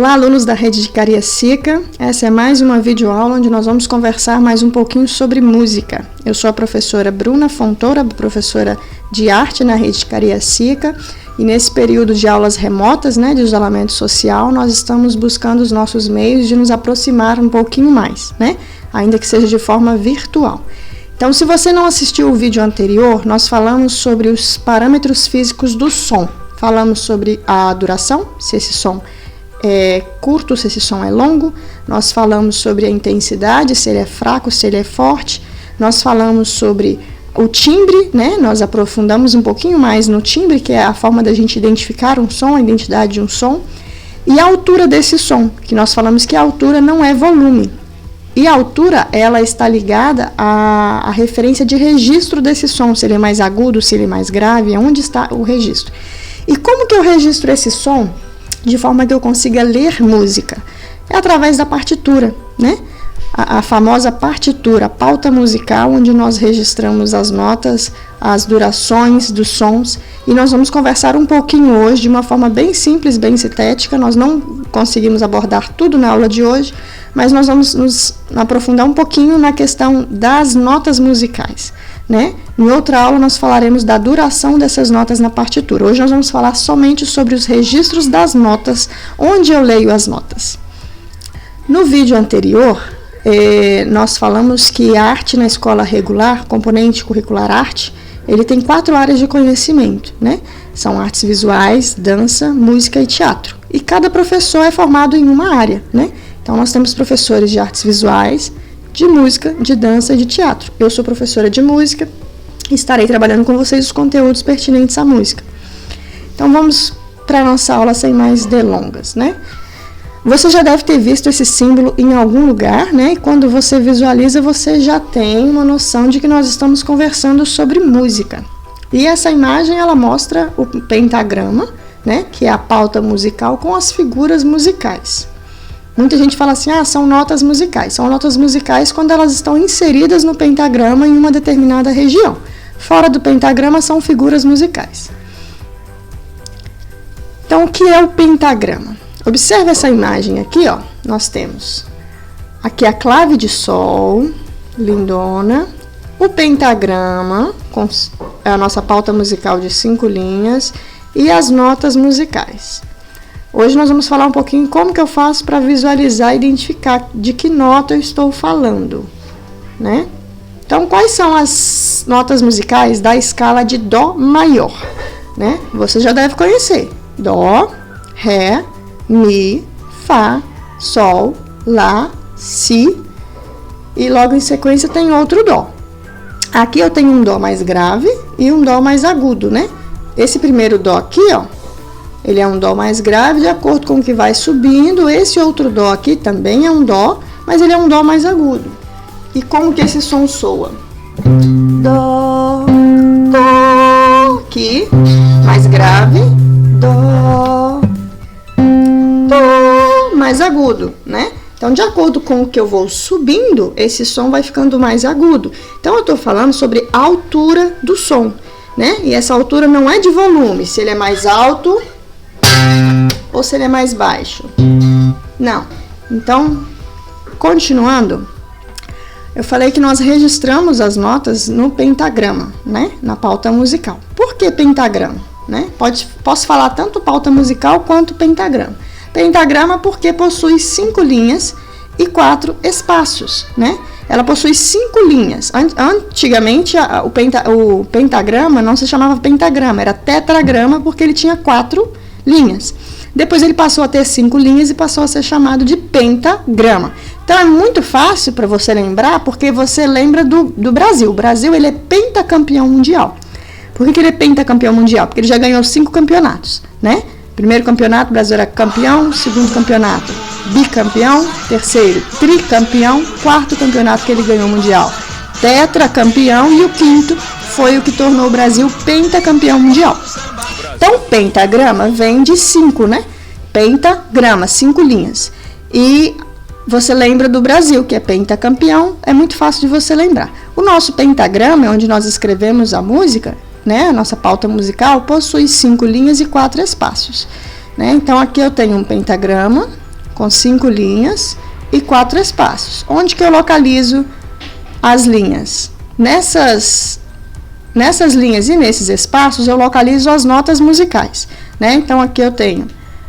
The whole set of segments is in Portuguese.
Olá, alunos da rede de Cariacica. Essa é mais uma videoaula onde nós vamos conversar mais um pouquinho sobre música. Eu sou a professora Bruna Fontoura, professora de arte na rede de Cariacica, e nesse período de aulas remotas, de isolamento social, nós estamos buscando os nossos meios de nos aproximar um pouquinho mais, ainda que seja de forma virtual. Então, se você não assistiu o vídeo anterior, nós falamos sobre os parâmetros físicos do som. Falamos sobre a duração, se esse som é curto, se esse som é longo. Nós falamos sobre a intensidade, se ele é fraco, se ele é forte. Nós falamos sobre o timbre, Nós aprofundamos um pouquinho mais no timbre, que é a forma da gente identificar um som, a identidade de um som. E a altura desse som, que nós falamos que a altura não é volume. E a altura, ela está ligada à referência de registro desse som, se ele é mais agudo, se ele é mais grave, onde está o registro. E como que eu registro esse som de forma que eu consiga ler música? É através da partitura, A famosa partitura, a pauta musical, onde nós registramos as notas, as durações dos sons, e nós vamos conversar um pouquinho hoje de uma forma bem simples, bem sintética. Nós não conseguimos abordar tudo na aula de hoje, mas nós vamos nos aprofundar um pouquinho na questão das notas musicais, Em outra aula nós falaremos da duração dessas notas na partitura. Hoje nós vamos falar somente sobre os registros das notas, onde eu leio as notas. No vídeo anterior, nós falamos que a arte na escola regular, componente curricular arte, ele tem 4 áreas de conhecimento, São artes visuais, dança, música e teatro. E cada professor é formado em uma área, Então nós temos professores de artes visuais, de música, de dança e de teatro. Eu sou professora de música e estarei trabalhando com vocês os conteúdos pertinentes à música. Então vamos para a nossa aula sem mais delongas, Você já deve ter visto esse símbolo em algum lugar, E quando você visualiza, você já tem uma noção de que nós estamos conversando sobre música. E essa imagem, ela mostra o pentagrama, que é a pauta musical com as figuras musicais. Muita gente fala assim, são notas musicais. São notas musicais quando elas estão inseridas no pentagrama em uma determinada região. Fora do pentagrama são figuras musicais. Então, o que é o pentagrama? Observe essa imagem aqui, Nós temos aqui a clave de sol, lindona, o pentagrama, com a nossa pauta musical de 5 linhas, e as notas musicais. Hoje nós vamos falar um pouquinho como que eu faço para visualizar e identificar de que nota eu estou falando, Então, quais são as notas musicais da escala de Dó maior, Você já deve conhecer. Dó, Ré, Mi, Fá, Sol, Lá, Si, e logo em sequência tem outro Dó. Aqui eu tenho um Dó mais grave e um Dó mais agudo, Esse primeiro Dó aqui, ele é um Dó mais grave, de acordo com o que vai subindo. Esse outro Dó aqui também é um Dó, mas ele é um Dó mais agudo. E como que esse som soa? Dó, Dó, aqui, mais grave, Dó, Dó, mais agudo, Então, de acordo com o que eu vou subindo, esse som vai ficando mais agudo. Então, eu estou falando sobre a altura do som, E essa altura não é de volume, se ele é mais alto ou se ele é mais baixo. Não. Então, continuando, eu falei que nós registramos as notas no pentagrama, Na pauta musical. Por que pentagrama? Posso falar tanto pauta musical quanto pentagrama. Pentagrama porque possui 5 linhas e 4 espaços, Ela possui 5 linhas. Antigamente, o pentagrama não se chamava pentagrama, era tetragrama, porque ele tinha 4 linhas. Depois ele passou a ter 5 linhas e passou a ser chamado de pentagrama. Então é muito fácil para você lembrar, porque você lembra do Brasil. O Brasil, ele é pentacampeão mundial. Por que ele é pentacampeão mundial? Porque ele já ganhou 5 campeonatos, Primeiro campeonato, o Brasil era campeão. Segundo campeonato, bicampeão. Terceiro, tricampeão. Quarto campeonato que ele ganhou mundial, tetracampeão. E o quinto foi o que tornou o Brasil pentacampeão mundial. Então, pentagrama vem de 5, Pentagrama, 5 linhas. E você lembra do Brasil, que é pentacampeão, é muito fácil de você lembrar. O nosso pentagrama, onde nós escrevemos a música, a nossa pauta musical, possui 5 linhas e 4 espaços. Então, aqui eu tenho um pentagrama, com 5 linhas e 4 espaços. Onde que eu localizo as linhas? Nessas linhas e nesses espaços eu localizo as notas musicais, né? Então aqui eu tenho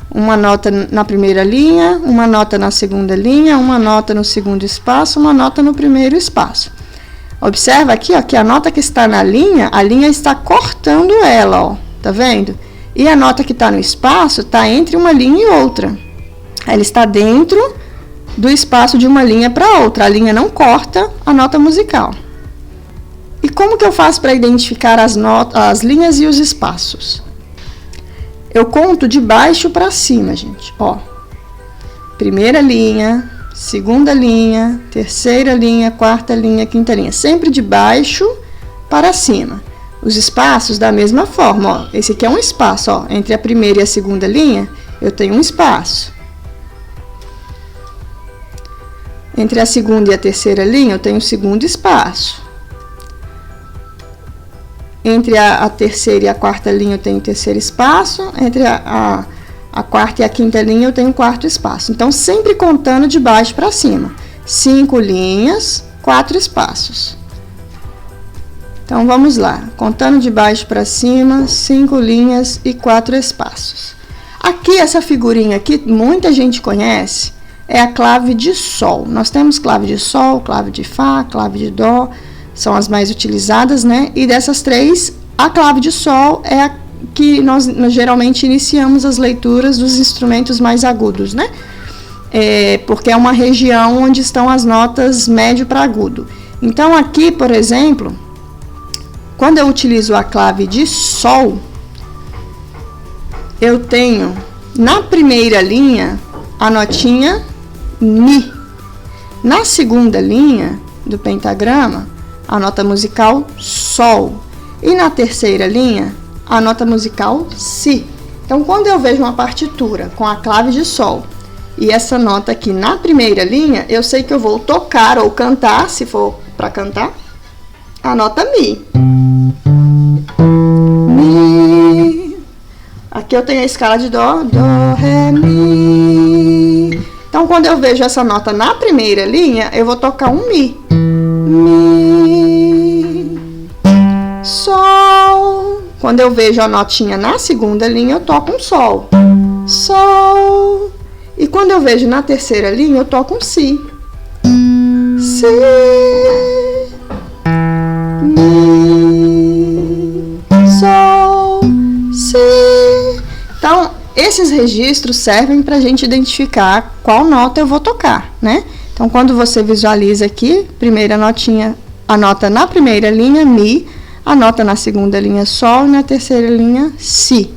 uma nota na primeira linha, uma nota na segunda linha, uma nota no segundo espaço, uma nota no primeiro espaço. Observa aqui, ó, que a nota que está na linha, a linha está cortando ela, ó, tá vendo? E a nota que está no espaço está entre uma linha e outra. Ela está dentro do espaço de uma linha para outra. A linha não corta a nota musical. E como que eu faço para identificar as linhas e os espaços? Eu conto de baixo para cima, gente. Ó, primeira linha, segunda linha, terceira linha, quarta linha, quinta linha. Sempre de baixo para cima. Os espaços da mesma forma, ó. Esse aqui é um espaço, ó. Entre a primeira e a segunda linha, eu tenho um espaço. Entre a segunda e a terceira linha, eu tenho um segundo espaço. Entre a terceira e a quarta linha, eu tenho o terceiro espaço. Entre a quarta e a quinta linha, eu tenho o quarto espaço. Então, sempre contando de baixo para cima. 5 linhas, 4 espaços. Então, vamos lá. Contando de baixo para cima, 5 linhas e 4 espaços. Aqui, essa figurinha aqui, muita gente conhece, é a clave de Sol. Nós temos clave de Sol, clave de Fá, clave de Dó, são as mais utilizadas, né? E dessas três, a clave de Sol é a que nós geralmente iniciamos as leituras dos instrumentos mais agudos, né? Porque é uma região onde estão as notas médio para agudo. Então, aqui, por exemplo, quando eu utilizo a clave de Sol, eu tenho na primeira linha a notinha Mi. Na segunda linha do pentagrama, a nota musical Sol. E na terceira linha, a nota musical Si. Então, quando eu vejo uma partitura com a clave de Sol e essa nota aqui na primeira linha, eu sei que eu vou tocar ou cantar, se for para cantar, a nota Mi. Mi. Aqui eu tenho a escala de Dó, Dó, Ré, Mi. Então, quando eu vejo essa nota na primeira linha, eu vou tocar um Mi. Mi, Sol. Quando eu vejo a notinha na segunda linha, eu toco um Sol. Sol. E quando eu vejo na terceira linha, eu toco um Si. Si. Mi, Sol, Si. Então, esses registros servem para a gente identificar qual nota eu vou tocar, né? Então, quando você visualiza aqui, primeira notinha, a nota na primeira linha, Mi, a nota na segunda linha, Sol, e na terceira linha, Si.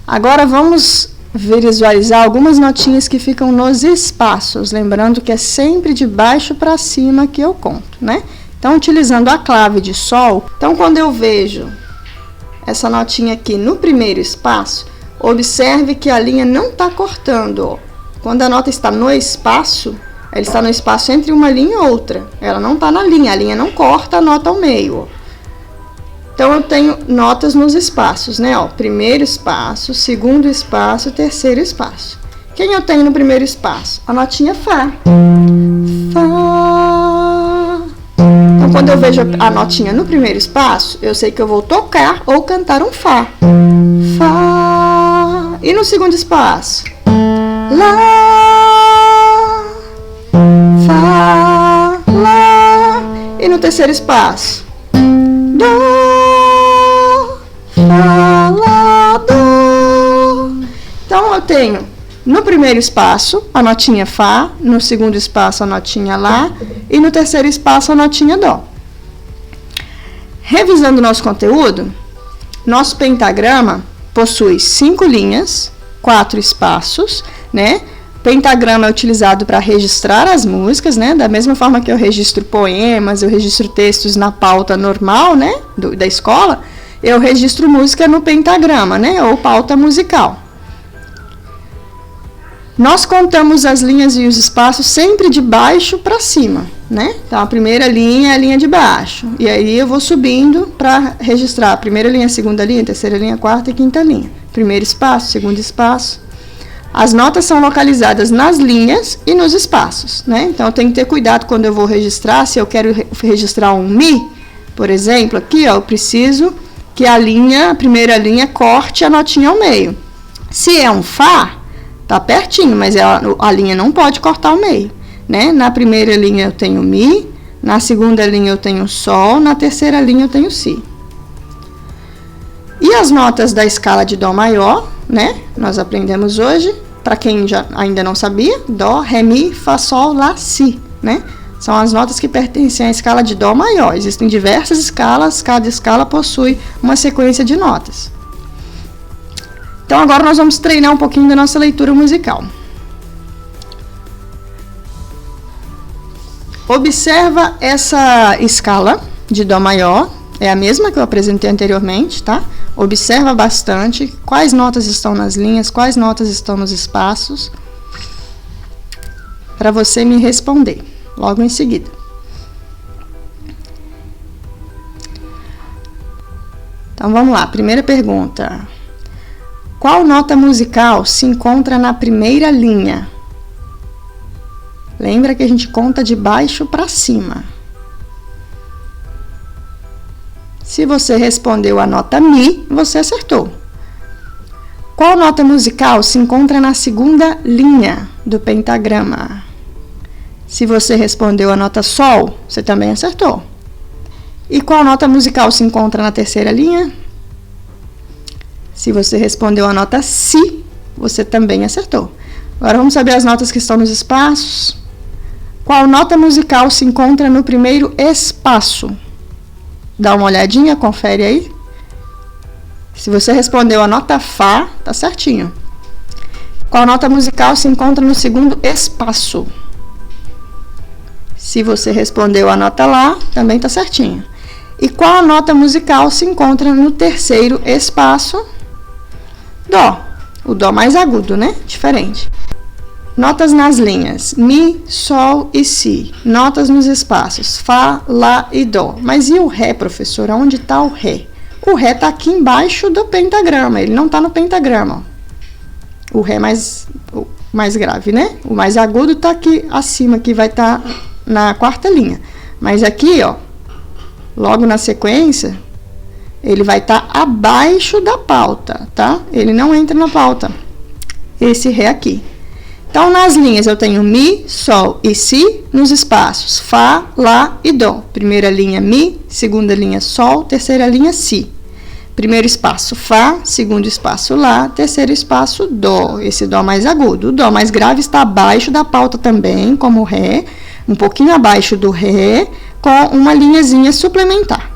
Agora, vamos visualizar algumas notinhas que ficam nos espaços, lembrando que é sempre de baixo para cima que eu conto, né? Então, utilizando a clave de Sol, então, quando eu vejo essa notinha aqui no primeiro espaço, observe que a linha não está cortando, ó. Quando a nota está no espaço, ela está no espaço entre uma linha e outra. Ela não está na linha, a linha não corta a nota ao meio, ó. Então, eu tenho notas nos espaços, né? Ó, primeiro espaço, segundo espaço, terceiro espaço. Quem eu tenho no primeiro espaço? A notinha Fá. Fá. Então, quando eu vejo a notinha no primeiro espaço, eu sei que eu vou tocar ou cantar um Fá. Fá. E no segundo espaço? Lá. Fá. Lá. E no terceiro espaço? Dó. Fá. Lá. Dó. Então, eu tenho no primeiro espaço a notinha Fá, no segundo espaço a notinha Lá e no terceiro espaço a notinha Dó. Revisando o nosso conteúdo, nosso pentagrama possui 5 linhas, 4 espaços, né? Pentagrama é utilizado para registrar as músicas, né? Da mesma forma que eu registro poemas, eu registro textos na pauta normal, né? Da escola, eu registro música no pentagrama, né? Ou pauta musical. Nós contamos as linhas e os espaços sempre de baixo para cima, né? Então, a primeira linha é a linha de baixo. E aí eu vou subindo para registrar a primeira linha, a segunda linha, a terceira linha, a quarta e quinta linha. Primeiro espaço, segundo espaço, As notas são localizadas nas linhas e nos espaços, né? Então, eu tenho que ter cuidado quando eu vou registrar. Se eu quero registrar um Mi, por exemplo, aqui, ó, eu preciso que a primeira linha corte a notinha ao meio. Se é um Fá, tá pertinho, mas a linha não pode cortar ao meio, né? Na primeira linha eu tenho Mi, na segunda linha eu tenho Sol, na terceira linha eu tenho Si. E as notas da escala de Dó maior, né? Nós aprendemos hoje, para quem ainda não sabia, Dó, Ré, Mi, Fá, Sol, Lá, Si, né? São as notas que pertencem à escala de Dó maior. Existem diversas escalas, cada escala possui uma sequência de notas. Então, agora nós vamos treinar um pouquinho da nossa leitura musical. Observa essa escala de Dó maior, é a mesma que eu apresentei anteriormente, tá? Observa bastante quais notas estão nas linhas, quais notas estão nos espaços, para você me responder logo em seguida. Então, vamos lá. Primeira pergunta. Qual nota musical se encontra na primeira linha? Lembra que a gente conta de baixo para cima. Se você respondeu a nota Mi, você acertou. Qual nota musical se encontra na segunda linha do pentagrama? Se você respondeu a nota Sol, você também acertou. E qual nota musical se encontra na terceira linha? Se você respondeu a nota Si, você também acertou. Agora vamos saber as notas que estão nos espaços. Qual nota musical se encontra no primeiro espaço? Dá uma olhadinha, confere aí. Se você respondeu a nota Fá, tá certinho. Qual nota musical se encontra no segundo espaço? Se você respondeu a nota Lá, também tá certinho. E qual nota musical se encontra no terceiro espaço? Dó. O Dó mais agudo, né? Diferente. Notas nas linhas, Mi, Sol e Si. Notas nos espaços, Fá, Lá e Dó. Mas e o Ré, professora? Onde está o Ré? O Ré está aqui embaixo do pentagrama, ele não está no pentagrama. O Ré mais grave, né? O mais agudo está aqui acima, que vai estar na quarta linha. Mas aqui, ó, logo na sequência, ele vai estar abaixo da pauta, tá? Ele não entra na pauta, esse Ré aqui. Então, nas linhas eu tenho Mi, Sol e Si, nos espaços Fá, Lá e Dó. Primeira linha Mi, segunda linha Sol, terceira linha Si. Primeiro espaço Fá, segundo espaço Lá, terceiro espaço Dó. Esse Dó mais agudo. O Dó mais grave está abaixo da pauta também, como o Ré, um pouquinho abaixo do Ré, com uma linhazinha suplementar.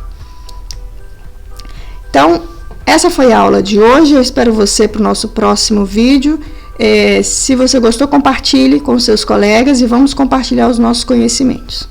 Então, essa foi a aula de hoje. Eu espero você para o nosso próximo vídeo. Se você gostou, compartilhe com seus colegas e vamos compartilhar os nossos conhecimentos.